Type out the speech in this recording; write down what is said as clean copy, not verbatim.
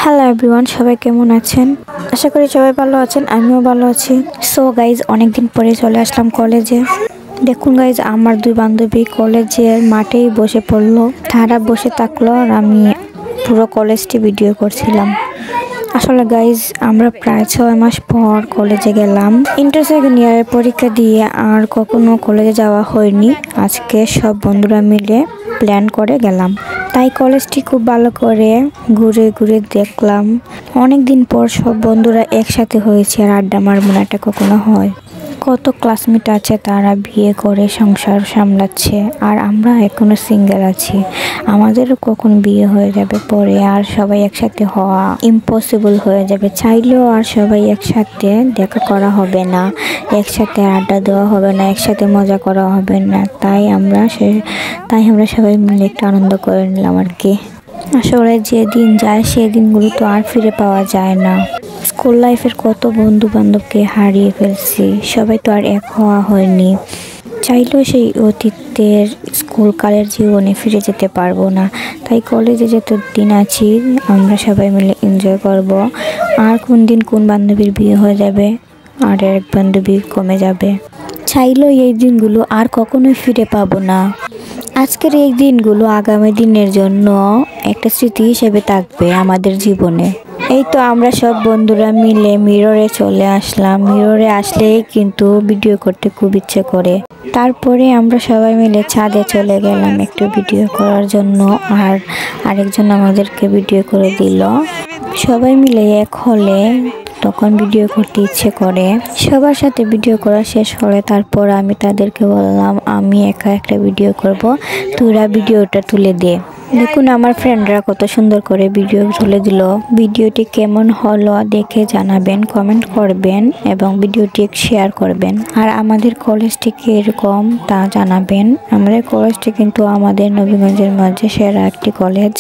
Hello everyone, সবাই কেমন আছেন? আশা করি সবাই ভালো আছেন, আমিও ভালো আছি। সো গাইজ, অনেকদিন পরে চলে আসলাম কলেজে। দেখুন গাইজ, আমার দুই বান্ধবী কলেজের মাঠেই বসে পড়লো। তারা বসে থাকলো আর আমি পুরো কলেজটি ভিডিও করছিলাম। আসলে গাইজ, আমরা প্রায় 6 মাস পর কলেজে গেলাম। ইন্টার সেকেন্ড ইয়ারের পরীক্ষা দিয়ে আর কখনো কলেজে যাওয়া হয়নি। আজকে সব বন্ধুরা মিলে প্ল্যান করে গেলাম। তাই কলেজটি খুব ভালো করে ঘুরে ঘুরে দেখলাম। অনেক দিন পর সব বন্ধুরা একসাথে হয়েছে আর আড্ডা মারবো না, এটা কখনো হয়? কত ক্লাসমেট আছে, তারা বিয়ে করে সংসার সামলাচ্ছে আর আমরা এখনো সিঙ্গেল আছি। আমাদেরও কখন বিয়ে হয়ে যাবে পরে, আর সবাই একসাথে হওয়া ইম্পসিবল হয়ে যাবে। চাইলেও আর সবাই একসাথে দেখা করা হবে না, একসাথে আড্ডা দেওয়া হবে না, একসাথে মজা করা হবে না। তাই আমরা সবাই মিলে একটু আনন্দ করে নিলাম আর কি। আসলে যে দিন যায় সেই দিনগুলো তো আর ফিরে পাওয়া যায় না। স্কুল লাইফের কত বন্ধু বান্ধবকে হারিয়ে ফেলছি, সবাই তো আর এক হওয়া হয়নি। চাইলেও সেই অতীতের স্কুলকালের জীবনে ফিরে যেতে পারবো না। তাই কলেজে যত দিন আছি আমরা সবাই মিলে এনজয় করব। আর কোন দিন কোন বান্ধবীর বিয়ে হয়ে যাবে আর এক বান্ধবী কমে যাবে। চাইলেও এই দিনগুলো আর কখনোই ফিরে পাবো না। আজকের এই দিনগুলো আগামী দিনের জন্য একটা স্মৃতি হিসেবে থাকবে আমাদের জীবনে। এই তো আমরা সব বন্ধুরা মিলে মিররে চলে আসলাম। মিররে আসলেই কিন্তু ভিডিও করতে খুব ইচ্ছে করে। তারপরে আমরা সবাই মিলে ছাদে চলে গেলাম একটু ভিডিও করার জন্য, আর আরেকজন আমাদেরকে ভিডিও করে দিল। সবাই মিলে এক হলে তখন ভিডিও করতে ইচ্ছে করে। সবার সাথে ভিডিও করা শেষ হলে তারপর আমি তাদেরকে বললাম, আমি একা একটা ভিডিও করব, তোরা ভিডিওটা তুলে দে। দেখুন আমার ফ্রেন্ডরা কত সুন্দর করে ভিডিও তুলে দিল। ভিডিওটি কেমন হলো দেখে জানাবেন, কমেন্ট করবেন এবং ভিডিওটি শেয়ার করবেন। আর আমাদের কলেজটি কীরকম তা জানাবেন। আমাদের কলেজটি কিন্তু আমাদের নবীগঞ্জের মাঝে সেরা একটি কলেজ।